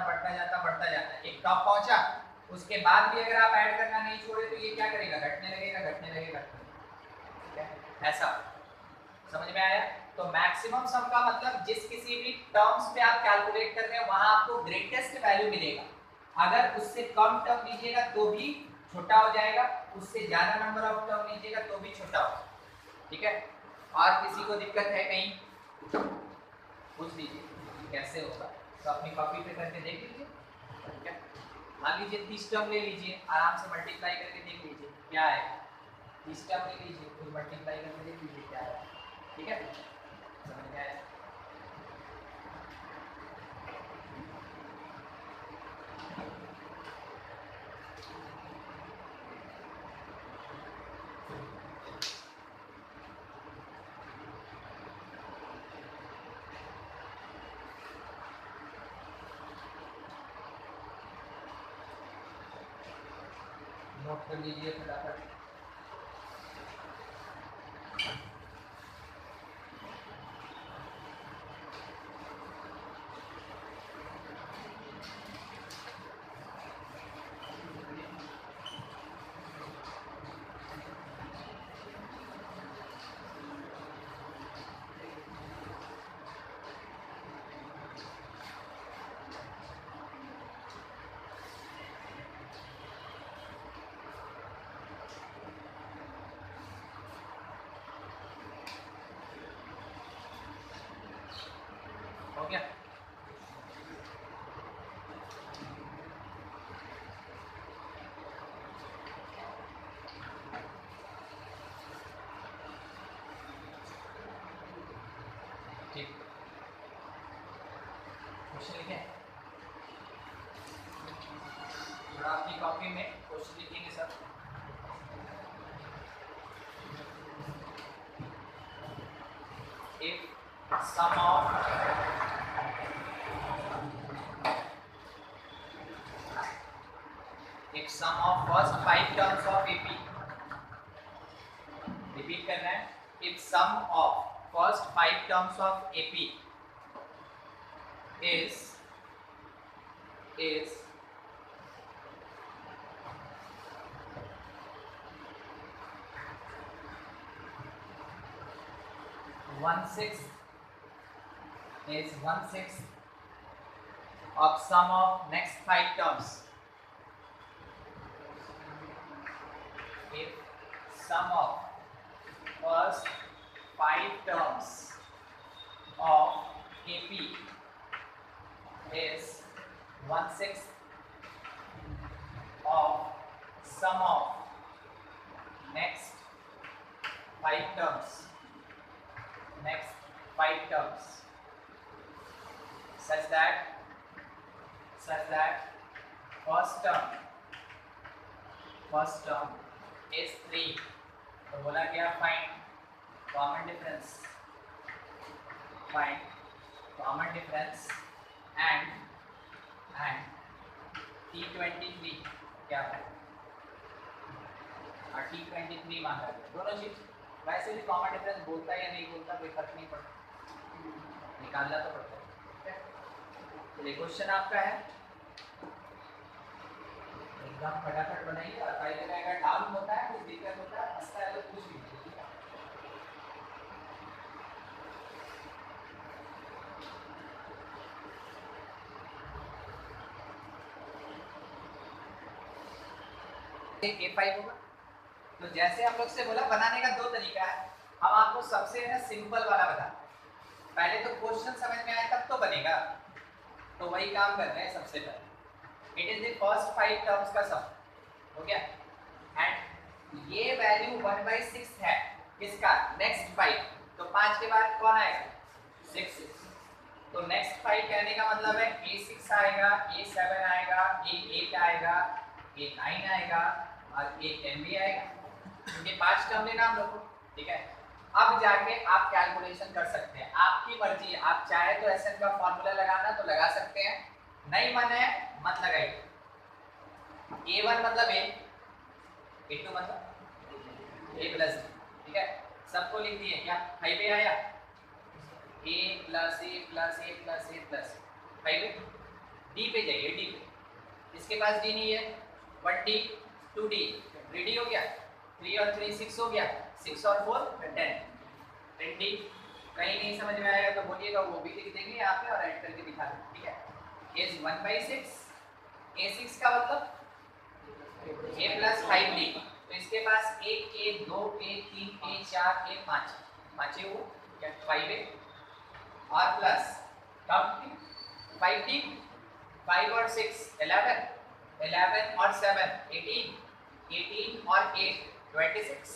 एक टॉप पहुंचा, उसके बाद भी अगर आप ऐड करना नहीं छोड़े तो ये क्या करेगा, घटने लगेगा, ठीक है, ऐसा समझ में आया। तो मैक्सिमम सम का मतलब जिस किसी भी टर्म्स पे आप कैलकुलेट कर रहे हैं वहां आपको ग्रेटेस्ट वैल्यू मिलेगा, अगर उससे कम टर्म लीजिएगा तो भी छोटा हो जाएगा, उससे ज्यादा नंबर ऑफ टर्म लीजिएगा तो भी छोटा हो, ठीक है। और किसी को दिक्कत है कहीं पूछ लीजिए कैसे होगा, तो अपनी कॉपी पे करके देख लीजिए, ठीक है। मान लीजिए 30 टर्म ले लीजिए, आराम से मल्टीप्लाई करके देख लीजिए क्या है, 30 टर्म ले लीजिए फिर मल्टीप्लाई करके देख लीजिए क्या है, ठीक है, समझ में आया। नोट कर लीजिए फटाफट। हो गया, ठीक, क्वेश्चन लिखे थोड़ा अपनी कॉपी में क्वेश्चन लिखेंगे sir. If sum of first 5 terms of AP, repeat करना है, if sum of first 5 terms of AP is 1/6 of sum of next 5 terms. If sum of first 5 terms of AP is 1/6 of sum of next 5 terms, such that first term is 3. तो बोला क्या, find common difference and T23 क्या है, और T23 मांगा है। दोनों चीज वैसे भी कॉमन डिफरेंस बोलता है या नहीं बोलता कोई फर्क नहीं पड़ता, निकालना तो पड़ता है। चलिए क्वेश्चन आपका है, एकदम फटाफट बनाइए। और कई जगह अगर डाउन होता है, कुछ दिक्कत होता है, हंसता है तो कुछ भी A5 होगा। तो जैसे हम लोग से बोला, बनाने का 2 तरीका है। हम आपको सबसे ना सिंपल वाला बता, पहले तो क्वेश्चन समझ में आए तब तो बनेगा, तो वही काम कर रहे हैं सबसे पहले। It is the first 5 terms का सम, हो गया। एंड ये वैल्यू 1/6 है किसका, नेक्स्ट 5। तो 5 के बाद कौन आएगा, 6। तो नेक्स्ट 5 कहने का मतलब है A6 आएगा, A7 आएगा, A8 आएगा, A9 आएगा और A10 भी आएगा, क्योंकि 5 टर्म लेना हम लोग को, ठीक है। अब जाके आप कैलकुलेशन कर सकते हैं, आपकी मर्जी है। आप चाहे तो SN का फॉर्मूला लगाना तो लगा सकते हैं, नहीं मन है मत लगाइए। A1 मतलब A, A2 मतलब A प्लस, ठीक है। सबको लिख दिए क्या, 5 पे आया, A plus A plus A plus A plus 5। D पे जाइए, D पे, इसके पास D नहीं है, 1D 2D 3D हो गया, 3 और 3 6 हो गया, 6 और 4 10 10D। कहीं नहीं समझ में आएगा तो बोलिएगा, वो भी लिख देंगे यहाँ पे और ऐड करके दिखा देंगे, ठीक है। इज 1/6, A6 का मतलब A प्लस 5D। तो इसके पास 1 A 2 A 3 A 4 A 5 पांचे वो क्या 5A और प्लस कम 5D, 5 और 6 11 11 और 7 18 18 और 8 26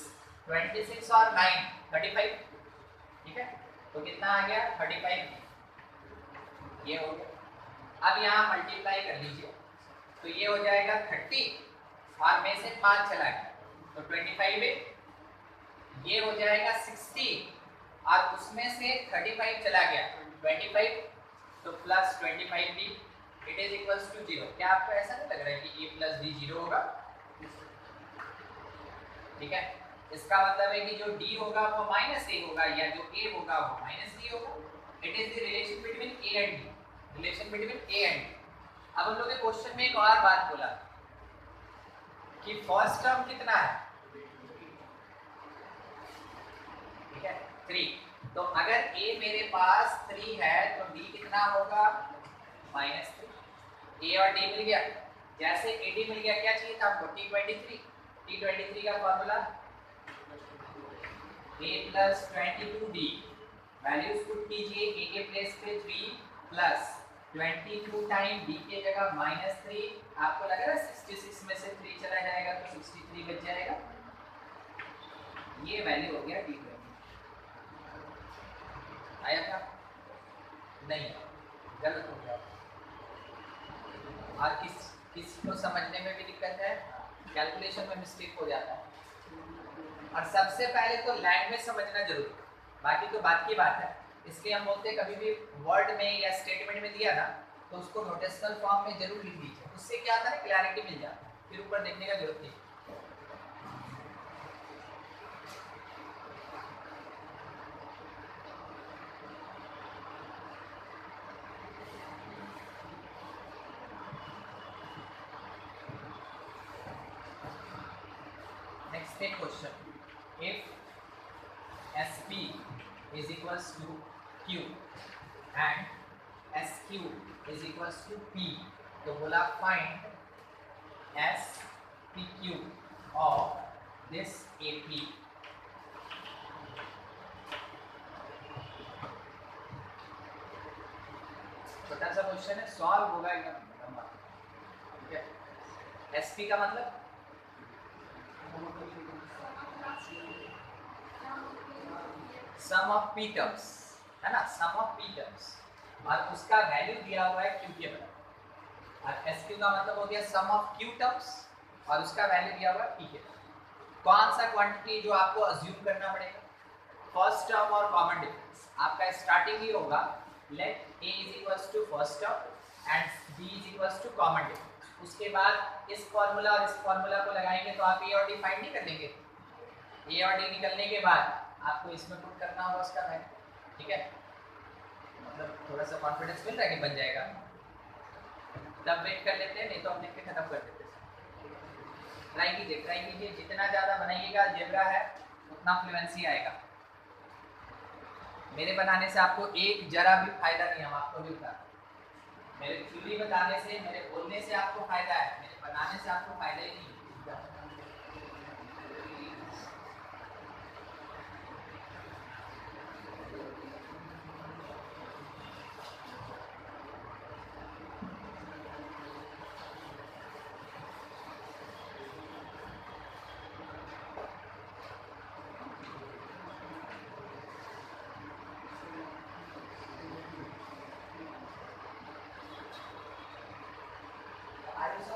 26 और 9 35, ठीक है। तो कितना आ गया 35, ये हो गया। अब यहाँ मल्टीप्लाई कर लीजिए, तो ये हो जाएगा 30 और में से 5 चला गया तो 25 है, ये हो जाएगा 60 और उसमें से 35 चला गया 25, तो plus 25 D, it is equals to 0। क्या आपको ऐसा नहीं लग रहा है कि A प्लस डी 0 होगा, ठीक है। इसका मतलब है कि जो D होगा वो माइनस A होगा, या जो A होगा वो माइनस D होगा। It is the relation between A and D, relation between A and D। अब हम लोग ने क्वेश्चन में एक और बात बोला कि फर्स्ट टर्म कितना है, ठीक है 3। तो अगर A मेरे पास 3 है तो D कितना होगा, -3। A और D मिल गया, जैसे AD मिल गया, क्या चाहिए था आपको, T23। T23 का formula A plus 22D, values put कीजिए, A के प्लेस पे 3 प्लस 22 टाइम D के जगह -3। आपको लग रहा है 66 में से 3 चला जाएगा तो 63 बच जाएगा, ये वैल्यू हो गया T20। आया था नहीं, गलत हो गया। और किसी को समझने में भी दिक्कत है, कैलकुलेशन में मिस्टेक हो जाता है। और सबसे पहले तो लैंग्वेज समझना जरूरी, बाकी तो बात की बात है। इसलिए हम बोलते हैं कभी भी वर्ड में या स्टेटमेंट में दिया ना तो उसको नोटेशनल फॉर्म में जरूर लिख दीजिए, उससे क्या आता है क्लैरिटी मिल जाता है, फिर ऊपर देखने का जरूरत नहीं। Next question, if SP is equals to Q and S Q is equal to P, तो बोला find S P Q of this A P. छोटा सा क्वेश्चन है, सॉल्व होगा एकदम लंबा, ठीक है। एस पी का मतलब सम ऑफ पी टर्म्स, है ना, सम ऑफ पी टर्म्स, और उसका वैल्यू दिया हुआ है क्यू के बराबर। और एस क्यू का मतलब हो गया सम ऑफ क्यू टर्म्स और उसका वैल्यू दिया हुआ है पी के बराबर। कौन सा क्वांटिटी जो आपको अज्यूम करना पड़ेगा, फर्स्ट टर्म और कॉमन डिफरेंस। आपका स्टार्टिंग ही होगा let A is equals to first term and B is equals to common difference. उसके बाद इस फॉर्मूला और इस फॉर्मूला को लगाएंगे तो आप ए और डी फाइंड नहीं कर लेंगे। ए और डी निकलने के बाद आपको इसमें पुट करना होगा उसका वैल्यू, ठीक है। मतलब थोड़ा सा कॉन्फिडेंस मिल रहा है कि बन जाएगा, तब वेट कर लेते हैं, नहीं तो हम लिख के खत्म कर देते हैं। ट्राई कीजिए, जितना ज़्यादा बनाइएगा अलजेब्रा है उतना फ्लुएंसी आएगा। मेरे बनाने से आपको एक जरा भी फायदा नहीं, हम आपको भी बता, मेरे थ्योरी बताने से, मेरे बोलने से आपको फायदा है, मेरे बनाने से आपको फायदा ही नहीं।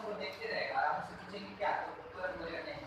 को देखते रहेगा, आराम से पूछेंगे क्या तो तुरंत बोलेगा नहीं।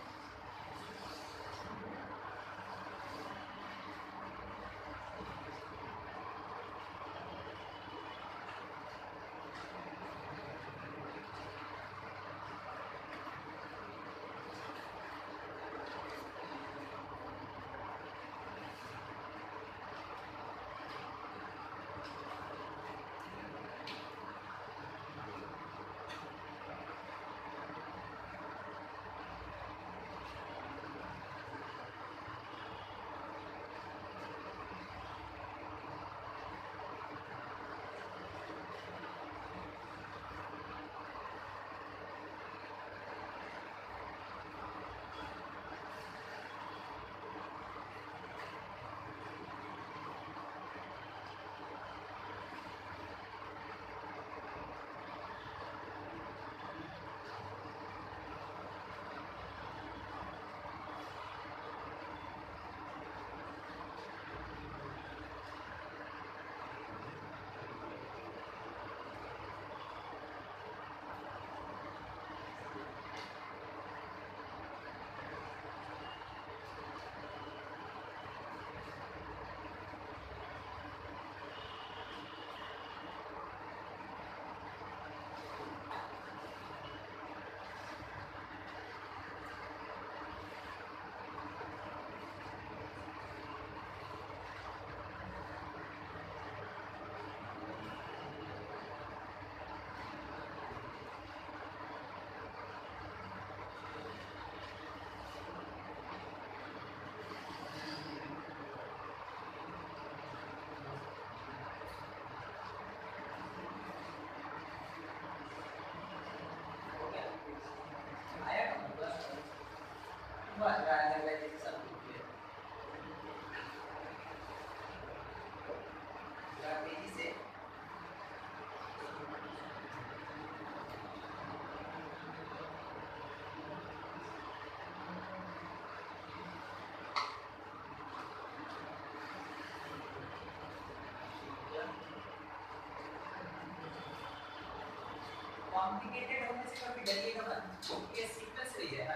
कॉम्प्लिकेटेड होने से कभी डरिएगा मत, ये सीक्वेंस रही है ना,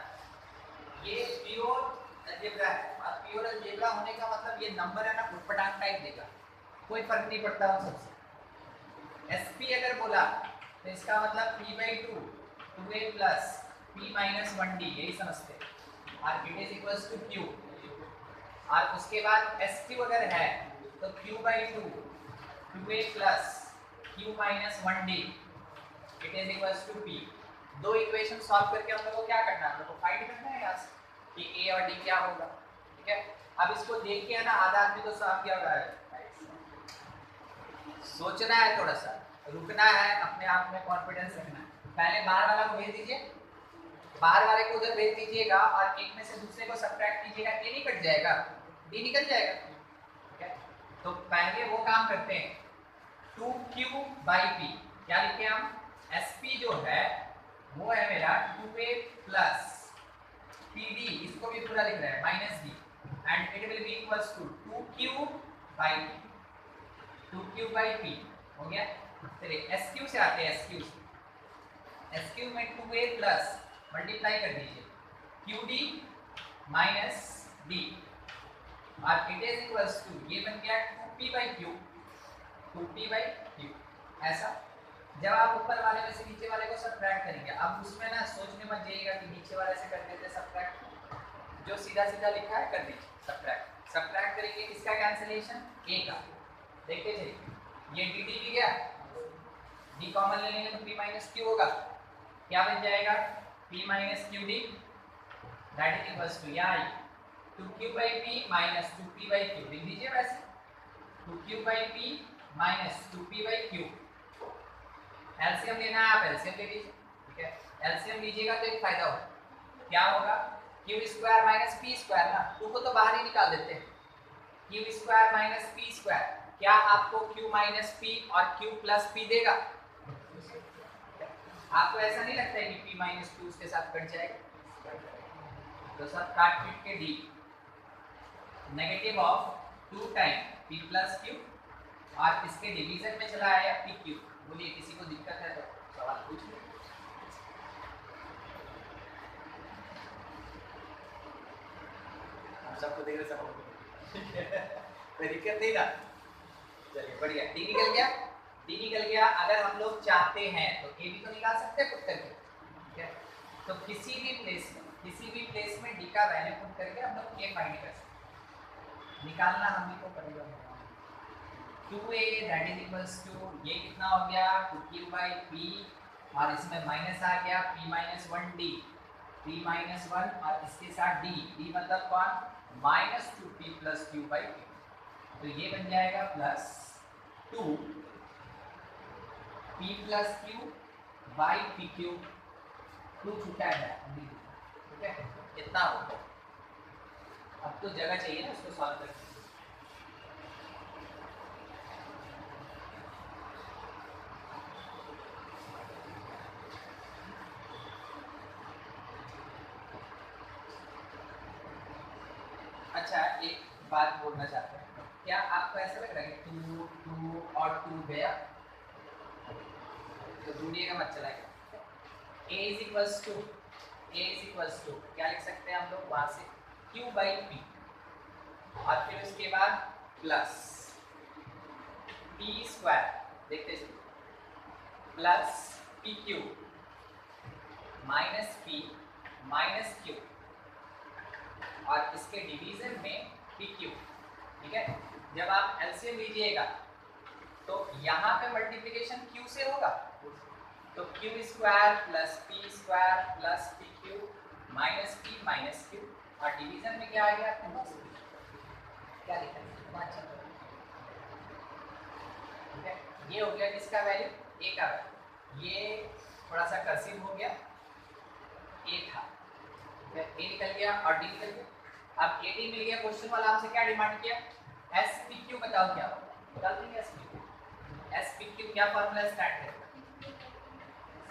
ये प्योर अलजेब्रा है। और प्योर अलजेब्रा होने का मतलब ये नंबर है ना उटपटांग टाइप देगा, कोई फर्क नहीं पड़ता उन सबसे। एसपी अगर बोला तो इसका मतलब p/2 2a plus p minus 1d, यही समझते हैं। और it is equals to q, और उसके बाद sq अगर है तो q/2 2a plus q minus 1d it is equals to p। दो इक्वेशन सॉल्व करके हम लोग को क्या करना है, हम लोग को फाइंड करना है यहाँ से कि a और d क्या होगा, ठीक है। अब इसको देख के है ना आधा आदमी तो सॉल्व किया होगा, सोचना है, थोड़ा सा रुकना है, अपने आप में कॉन्फिडेंस रखना है। पहले बाहर वाला को भेज दीजिए, बाहर वाले को उधर भेज दीजिएगा और एक में से दूसरे को सब्ट्रैक्ट कीजिएगा, ए नहीं कट जाएगा, डी निकल जाएगा। ठीक है, तो पहले वो काम करते हैं, 2q/p क्या लिखे हम, sp जो है वो है मेरा 2a प्लस pd, इसको भी पूरा लिख रहा है minus d, and it will be equals to 2q/p, 2q/p हो गया। चलिए sq से आते हैं, sq में 2a प्लस मल्टीप्लाई कर दीजिए qd माइनस d, और इट इज इक्वल्स टू, ये बन गया 2p/q, 2p/q। ऐसा जब आप ऊपर वाले में से नीचे वाले को सब्ट्रैक्ट करेंगे, अब उसमें ना सोचने मत जाइएगा कि नीचे वाले से कर देते सब्ट्रैक्ट, जो सीधा सीधा लिखा है कर दीजिए सब्ट्रैक्ट। सब्ट्रैक्ट करेंगे किसका कैंसिलेशन, a का। देखते चलिए, ये dd भी गया, d कॉमन ले लेंगे तो p माइनस q होगा, क्या बन जाएगा p minus qd, that is equals to यहाँ 2q/p माइनस 2p/q लिख दीजिए। वैसे 2q/p माइनस 2p/q, एलसीएम लेना है आप एलसीएम ले लीजिए। ठीक है, एलसीएम लीजिएगा तो एक फायदा होगा, क्या होगा, q² माइनस p स्क्वायर ना, 2 को तो बाहर ही निकाल देते हैं, q² माइनस p स्क्वायर, क्या आपको q माइनस p और q प्लस p देगा? आपको ऐसा नहीं लगता है कि p माइनस q उसके साथ कट जाएगा? तो सब काट पीट के D negative of 2 time p plus q, और इसके डिवीजन में चला आया pq। बोलिए किसी को दिक्कत है तो सवाल पूछिए। सबको देख रहे, सब कोई दिक्कत नहीं ना, चलिए बढ़िया। डी निकल गया, डी निकल गया। अगर हम लोग चाहते हैं तो ए भी तो निकाल सकते हैं पुट करके। ठीक है, तो किसी भी प्लेस में डी का वैल्यू पुट करके हम लोग ए फाइंड कर सकते हैं। निकालना हम ही को पड़ेगा। 2a that is equals to, ये कितना हो गया 2q/p, और इसमें माइनस आ गया p minus 1d, p minus 1 और इसके साथ d, d मतलब कौन, माइनस 2p प्लस q/p, तो ये बन जाएगा प्लस 2p प्लस q/pq, 2 छूटा है। ठीक है, कितना होगा, अब तो जगह चाहिए ना उसको सॉल्व करने। अच्छा, एक बात बोलना चाहते हैं, क्या आपको ऐसा लग रहा है कि 2 और 2 गया तो ढूंढिएगा मत चलाएगा। a इज इक्वल्स टू क्या लिख सकते हैं हम लोग वहां से, q/p, और फिर उसके बाद प्लस p स्क्वायर, देखते चलिए, plus pq minus p minus q, और इसके डिवीजन में pq। ठीक है, जब आप एलसीएम लीजिएगा तो यहाँ पे मल्टीप्लिकेशन q से होगा, तो q² plus p square plus pq minus p minus q, और डिवीजन में क्या आ गया, क्या लिखा है, ठीक है, ये हो गया किसका वैल्यू, a का वैल्यू। ये थोड़ा सा कर्सिव हो गया, a था, a निकल गया और d निकल गया। अब AD मिल गया, क्वेश्चन वाला हमसे क्या डिमांड किया, SPQ बताओ क्या होगा, बता देंगे SPQ क्या फॉर्मूला स्टार्ट है,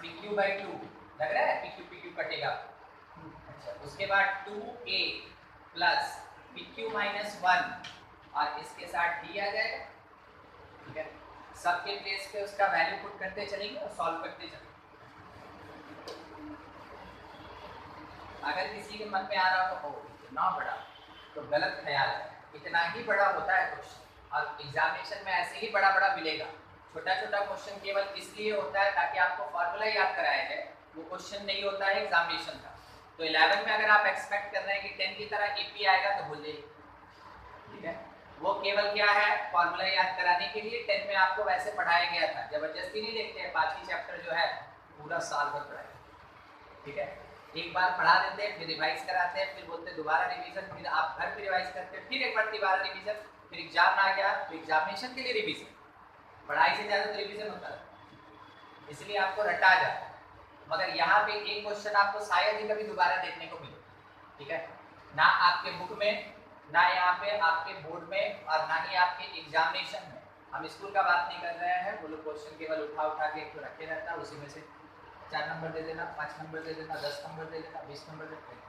PQ/2, लग रहा है PQ कटेगा। अच्छा, उसके बाद 2A प्लस PQ माइनस 1 और इसके साथ D आ जाएगा। ठीक है, सबके प्लेस पे उसका वैल्यू पुट करते चलेंगे और सॉल्व करते चलेंगे। अगर किसी के मन में आ रहा हो तो इतना बड़ा, तो गलत ख्याल है, इतना ही बड़ा होता है क्वेश्चन, और एग्जामिनेशन में ऐसे ही बड़ा बड़ा मिलेगा। छोटा छोटा क्वेश्चन केवल इसलिए होता है ताकि आपको फॉर्मूला याद कराया जाए, वो क्वेश्चन नहीं होता है एग्जामिनेशन का। तो 11 में अगर आप एक्सपेक्ट कर रहे हैं कि 10 की तरह एपी आएगा तो भूल जाइए। ठीक है, वो केवल क्या है, फॉर्मूला याद कराने के लिए 10 में आपको वैसे पढ़ाया गया था, जबरदस्ती नहीं देखते हैं। बाकी चैप्टर जो है पूरा साल भर पढ़ाया। ठीक है, एक बार पढ़ा देते हैं, फिर रिवाइज कराते हैं, फिर बोलते हैं दोबारा रिवीजन, फिर आप घर पे रिवाइज करते हैं, फिर एक बार दोबारा रिवीजन, फिर एग्जाम आ गया तो एग्जामिनेशन के लिए रिवीजन। पढ़ाई से ज़्यादा तो रिविजन होता है, इसलिए आपको रटा आ जाता है। मगर यहाँ पे एक क्वेश्चन आपको शायद ही कभी दोबारा देखने को मिले, ठीक है, ना आपके बुक में, ना यहाँ पे आपके बोर्ड में, और ना ही आपके एग्जामिनेशन में। हम स्कूल का बात नहीं कर रहे हैं, वो लोग क्वेश्चन केवल उठा उठा के एक तो रखे रहता है, उसी में से 4 नंबर दे देना, 5 नंबर दे देना, 10 नंबर दे देना, 20 नंबर दे देना,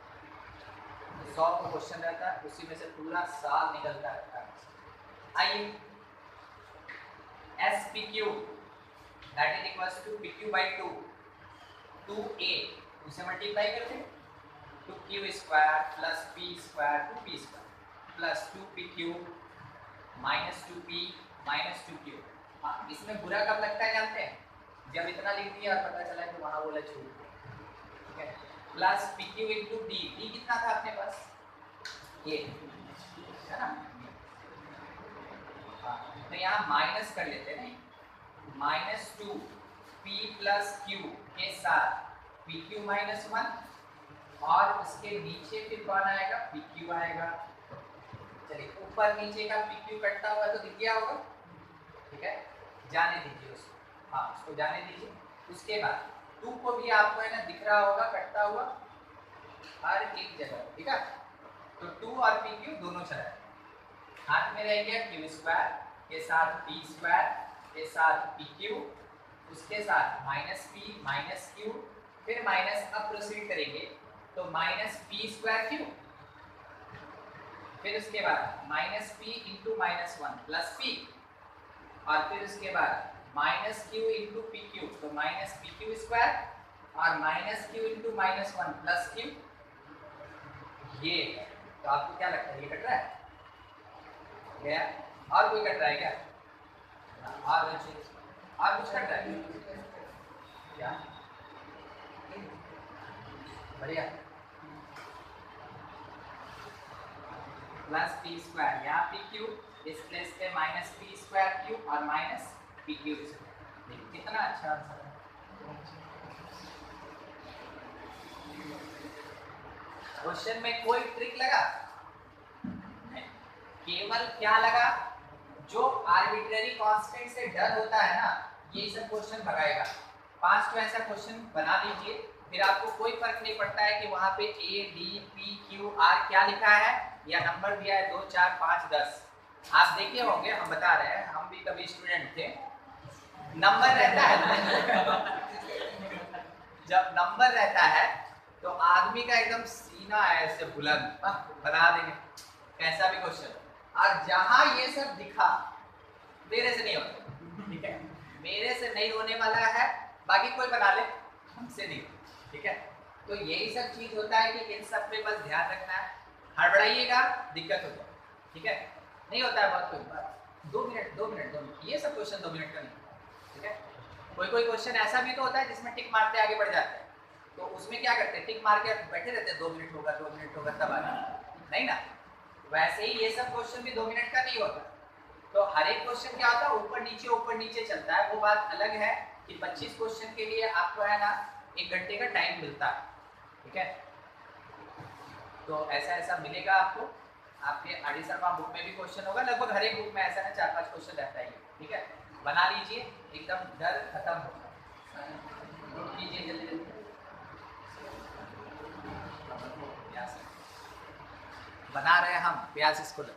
100 का क्वेश्चन रहता है, उसी में से पूरा साल निकलता रहता है। आइए, SPQ that is equals to PQ by 2, 2A उसे मल्टीप्लाई करते हैं, 2Q square plus P square 2P square plus 2PQ minus 2P minus 2Q। हाँ, इसमें बुरा कब लगता है जानते हैं? जब इतना लिख दिया और पता चला कि वहाँ बोला छूट गया, ठीक है, plus PQ into D। D कितना था अपने पास? ये है ना, तो यहाँ माइनस कर लेते हैं, माइनस 2 P प्लस Q के साथ PQ माइनस 1, और उसके नीचे फिर कौन आएगा? PQ आएगा। चलिए, ऊपर नीचे का PQ कटता हुआ तो दिख गया होगा, ठीक है, जाने दीजिए उसको, हाँ उसको जाने दीजिए। उसके बाद 2 को भी आपको है ना दिख रहा होगा कटता हुआ हर एक जगह, ठीक है, तो 2 और PQ दोनों चला है। हाथ में रह गया Q स्क्वायर के साथ P स्क्वायर के साथ PQ, उसके साथ माइनस P माइनस Q, फिर माइनस, अब प्रोसीड करेंगे तो माइनस P स्क्वायर Q, फिर उसके बाद minus P into minus 1 plus P, और फिर उसके बाद माइनस Q इंटू PQ, तो माइनस PQ स्क्वायर, और minus Q into minus 1 plus Q। ये तो आपको क्या लगता है, ये कट रहा है गया? और कोई कट रहा है क्या? और कुछ कट रहा है क्या? बढ़िया, प्लस P स्क्वायर, यहाँ PQ, इस प्लेस पे माइनस P स्क्वायर Q और माइनस PQ स्क्वायर। कितना अच्छा आंसर है। क्वेश्चन में कोई ट्रिक लगा? केवल क्या लगा, जो आर्बिट्रेरी कांस्टेंट से डर होता है ना, ये सब क्वेश्चन भगाएगा। 5 तो ऐसा क्वेश्चन बना दीजिए, फिर आपको कोई फर्क नहीं पड़ता है कि वहाँ पे A, D, P, Q, R क्या लिखा है या नंबर दिया है 2, 4, 5, 10। आप देखे होंगे, हम बता रहे हैं, हम भी कभी स्टूडेंट थे, नंबर रहता है जब नंबर रहता है तो आदमी का एकदम सीना ऐसे बुलंद बना देंगे कैसा भी क्वेश्चन, और जहां ये सब दिखा, मेरे से नहीं होता, ठीक है, मेरे से नहीं होने वाला है, बाकी कोई बना ले, हमसे नहीं, ठीक है। तो यही सब चीज होता है कि इन सब पे बस ध्यान रखना है, हड़बड़ाइएगा दिक्कत हो जाए, ठीक है, नहीं होता है बहुत कोई बात, 2 मिनट, ये सब क्वेश्चन 2 मिनट का नहीं होता, ठीक है। कोई क्वेश्चन ऐसा भी तो होता है जिसमें टिक मारते आगे बढ़ जाते हैं, तो उसमें क्या करते हैं, टिक मार के बैठे रहते हैं, 2 मिनट होगा तब आगे, नहीं ना, वैसे ही ये सब क्वेश्चन भी 2 मिनट का नहीं होता। तो हर एक क्वेश्चन क्या होता है, ऊपर नीचे चलता है, वो बात अलग है कि 25 क्वेश्चन के लिए आपको है ना 1 घंटे का टाइम मिलता है, ठीक है। तो ऐसा मिलेगा आपको, आपके आर.डी. शर्मा बुक में भी क्वेश्चन होगा, लगभग हर एक बुक में ऐसा है 4-5 क्वेश्चन रहता है, ठीक है, बना लीजिए, एकदम डर खत्म होगा, कीजिए जल्दी बना रहे हैं हम प्यास स्कूल।